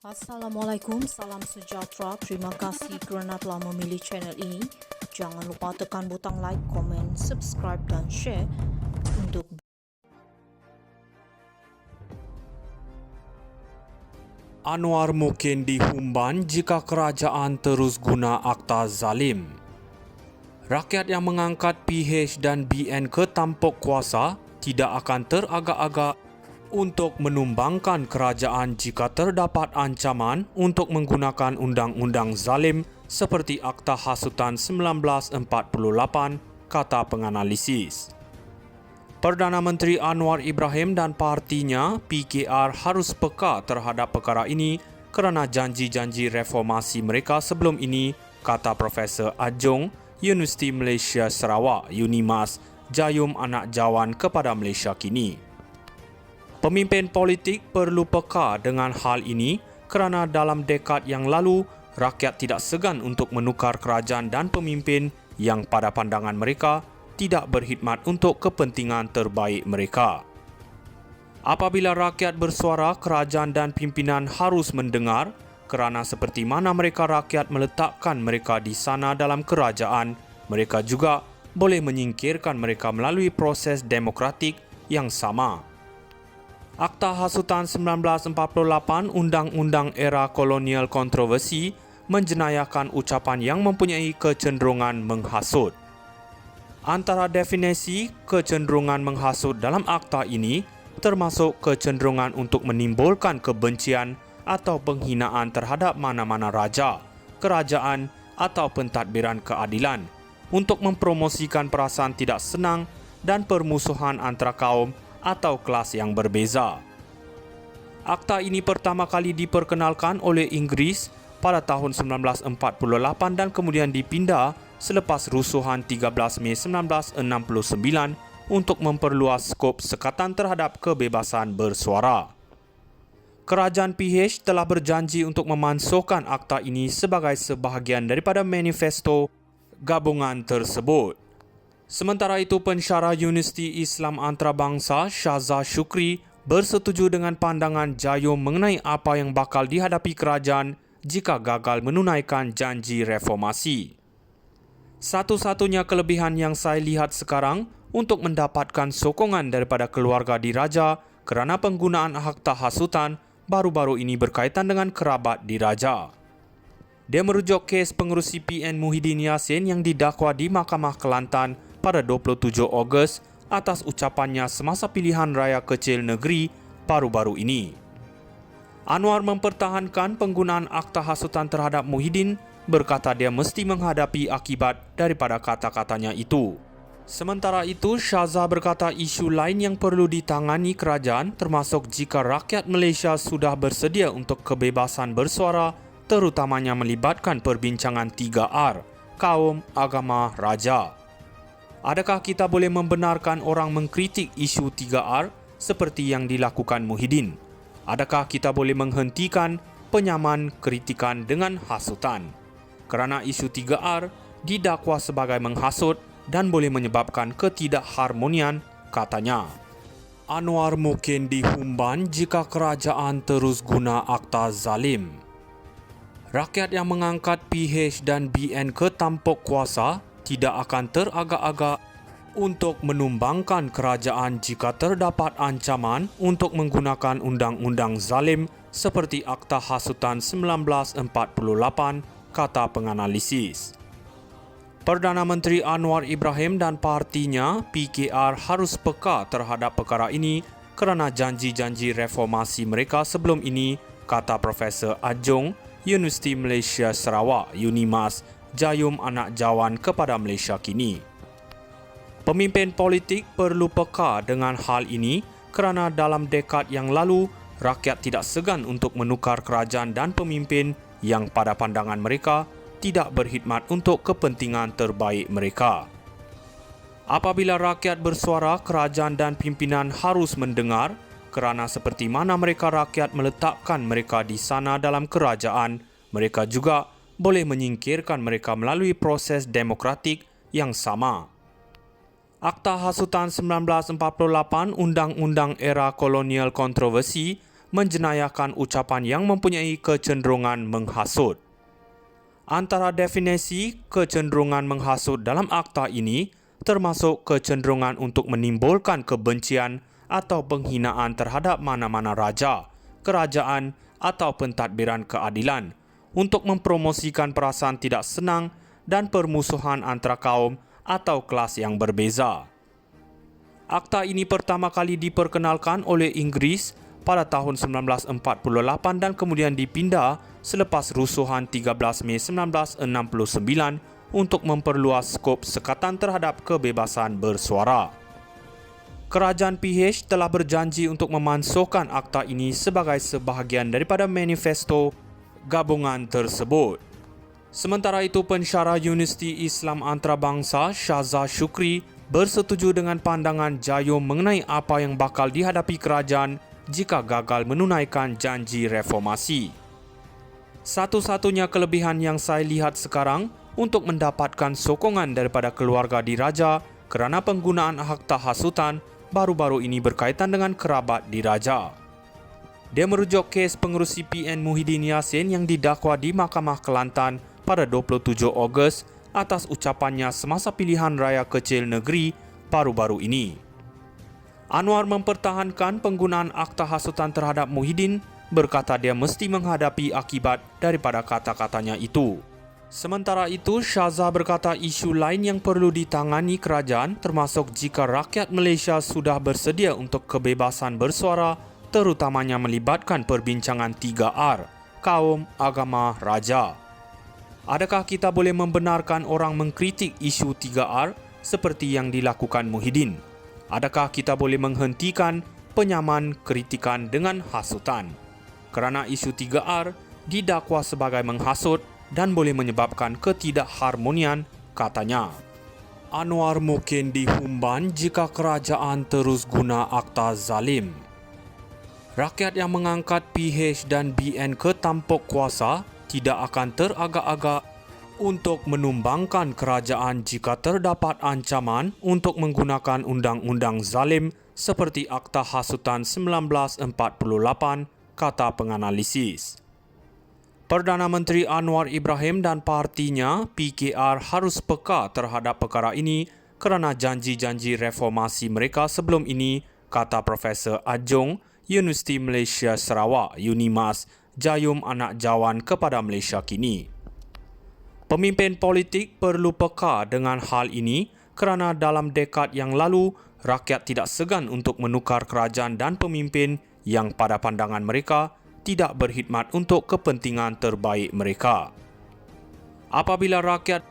Assalamualaikum, salam sejahtera. Terima kasih kerana telah memilih channel ini. Jangan lupa tekan butang like, komen, subscribe dan share untuk Anwar mungkin dihumban jika kerajaan terus guna akta zalim. Rakyat yang mengangkat PH dan BN ke tampuk kuasa tidak akan teragak-agak untuk menumbangkan kerajaan jika terdapat ancaman untuk menggunakan undang-undang zalim seperti Akta Hasutan 1948, kata penganalisis. Perdana Menteri Anwar Ibrahim dan partinya PKR harus peka terhadap perkara ini kerana janji-janji reformasi mereka sebelum ini, kata Profesor Ajong, Universiti Malaysia Sarawak, UNIMAS, Jayum Anak Jawan kepada Malaysia Kini. Pemimpin politik perlu peka dengan hal ini kerana dalam dekad yang lalu, rakyat tidak segan untuk menukar kerajaan dan pemimpin yang pada pandangan mereka tidak berkhidmat untuk kepentingan terbaik mereka. Apabila rakyat bersuara, kerajaan dan pimpinan harus mendengar kerana seperti mana mereka rakyat meletakkan mereka di sana dalam kerajaan, mereka juga boleh menyingkirkan mereka melalui proses demokratik yang sama. Akta Hasutan 1948 Undang-Undang Era Kolonial Kontroversi menjenayahkan ucapan yang mempunyai kecenderungan menghasut. Antara definisi kecenderungan menghasut dalam akta ini termasuk kecenderungan untuk menimbulkan kebencian atau penghinaan terhadap mana-mana raja, kerajaan atau pentadbiran keadilan untuk mempromosikan perasaan tidak senang dan permusuhan antara kaum atau kelas yang berbeza. Akta ini pertama kali diperkenalkan oleh Inggeris pada tahun 1948 dan kemudian dipindah selepas rusuhan 13 Mei 1969 untuk memperluas skop sekatan terhadap kebebasan bersuara. Kerajaan PH telah berjanji untuk memansuhkan akta ini sebagai sebahagian daripada manifesto gabungan tersebut. Sementara itu, pensyarah Universiti Islam Antarabangsa Shazza Shukri bersetuju dengan pandangan Jayum mengenai apa yang bakal dihadapi kerajaan jika gagal menunaikan janji reformasi. Satu-satunya kelebihan yang saya lihat sekarang untuk mendapatkan sokongan daripada keluarga diraja kerana penggunaan akta hasutan baru-baru ini berkaitan dengan kerabat diraja. Dia merujuk kes pengerusi PN Muhyiddin Yassin yang didakwa di Mahkamah Kelantan pada 27 Ogos atas ucapannya semasa pilihan raya kecil negeri baru-baru ini. Anwar mempertahankan penggunaan akta hasutan terhadap Muhyiddin, berkata dia mesti menghadapi akibat daripada kata-katanya itu. Sementara itu, Shazza berkata isu lain yang perlu ditangani kerajaan termasuk jika rakyat Malaysia sudah bersedia untuk kebebasan bersuara, terutamanya melibatkan perbincangan 3R, kaum, agama, raja. Adakah kita boleh membenarkan orang mengkritik isu 3R seperti yang dilakukan Muhyiddin? Adakah kita boleh menghentikan penyaman kritikan dengan hasutan? Kerana isu 3R didakwa sebagai menghasut dan boleh menyebabkan ketidakharmonian, katanya. Anwar mungkin dihumban jika kerajaan terus guna akta zalim. Rakyat yang mengangkat PH dan BN ke tampuk kuasa tidak akan teragak-agak untuk menumbangkan kerajaan jika terdapat ancaman untuk menggunakan undang-undang zalim seperti Akta Hasutan 1948, kata penganalisis. Perdana Menteri Anwar Ibrahim dan partinya PKR harus peka terhadap perkara ini kerana janji-janji reformasi mereka sebelum ini, kata Profesor Ajong, Universiti Malaysia Sarawak, UNIMAS, Jayum Anak Jawan kepada Malaysia Kini. Pemimpin politik perlu peka dengan hal ini kerana dalam dekad yang lalu, rakyat tidak segan untuk menukar kerajaan dan pemimpin yang pada pandangan mereka tidak berkhidmat untuk kepentingan terbaik mereka. Apabila rakyat bersuara, kerajaan dan pimpinan harus mendengar kerana seperti mana mereka rakyat meletakkan mereka di sana dalam kerajaan, mereka juga boleh menyingkirkan mereka melalui proses demokratik yang sama. Akta Hasutan 1948 Undang-Undang Era Kolonial Kontroversi menjenayahkan ucapan yang mempunyai kecenderungan menghasut. Antara definisi kecenderungan menghasut dalam akta ini termasuk kecenderungan untuk menimbulkan kebencian atau penghinaan terhadap mana-mana raja, kerajaan atau pentadbiran keadilan untuk mempromosikan perasaan tidak senang dan permusuhan antara kaum atau kelas yang berbeza. Akta ini pertama kali diperkenalkan oleh Inggris pada tahun 1948 dan kemudian dipindah selepas rusuhan 13 Mei 1969 untuk memperluas skop sekatan terhadap kebebasan bersuara. Kerajaan PH telah berjanji untuk memansuhkan akta ini sebagai sebahagian daripada manifesto gabungan tersebut. Sementara itu, pensyarah Universiti Islam Antarabangsa Shahzad Shukri bersetuju dengan pandangan Jayum mengenai apa yang bakal dihadapi kerajaan jika gagal menunaikan janji reformasi. Satu-satunya kelebihan yang saya lihat sekarang untuk mendapatkan sokongan daripada keluarga diraja kerana penggunaan hak tahasutan baru-baru ini berkaitan dengan kerabat diraja. Dia merujuk kes pengerusi PN Muhyiddin Yassin yang didakwa di Mahkamah Kelantan pada 27 Ogos atas ucapannya semasa pilihan raya kecil negeri baru-baru ini. Anwar mempertahankan penggunaan akta hasutan terhadap Muhyiddin, berkata dia mesti menghadapi akibat daripada kata-katanya itu. Sementara itu, Shahzad berkata isu lain yang perlu ditangani kerajaan termasuk jika rakyat Malaysia sudah bersedia untuk kebebasan bersuara, terutamanya melibatkan perbincangan 3R, kaum, agama, raja. Adakah kita boleh membenarkan orang mengkritik isu 3R seperti yang dilakukan Muhyiddin? Adakah kita boleh menghentikan penyaman kritikan dengan hasutan? Kerana isu 3R didakwa sebagai menghasut dan boleh menyebabkan ketidakharmonian, katanya. Anwar mungkin dihumban jika kerajaan terus guna akta zalim. Rakyat yang mengangkat PH dan BN ke tampuk kuasa tidak akan teragak-agak untuk menumbangkan kerajaan jika terdapat ancaman untuk menggunakan undang-undang zalim seperti Akta Hasutan 1948, kata penganalisis. Perdana Menteri Anwar Ibrahim dan partinya PKR harus peka terhadap perkara ini kerana janji-janji reformasi mereka sebelum ini, kata Profesor Adjung Universiti Malaysia Sarawak Unimas Jayum Anak Jawan kepada Malaysia Kini. Pemimpin politik perlu peka dengan hal ini kerana dalam dekad yang lalu, rakyat tidak segan untuk menukar kerajaan dan pemimpin yang pada pandangan mereka tidak berkhidmat untuk kepentingan terbaik mereka. Apabila rakyat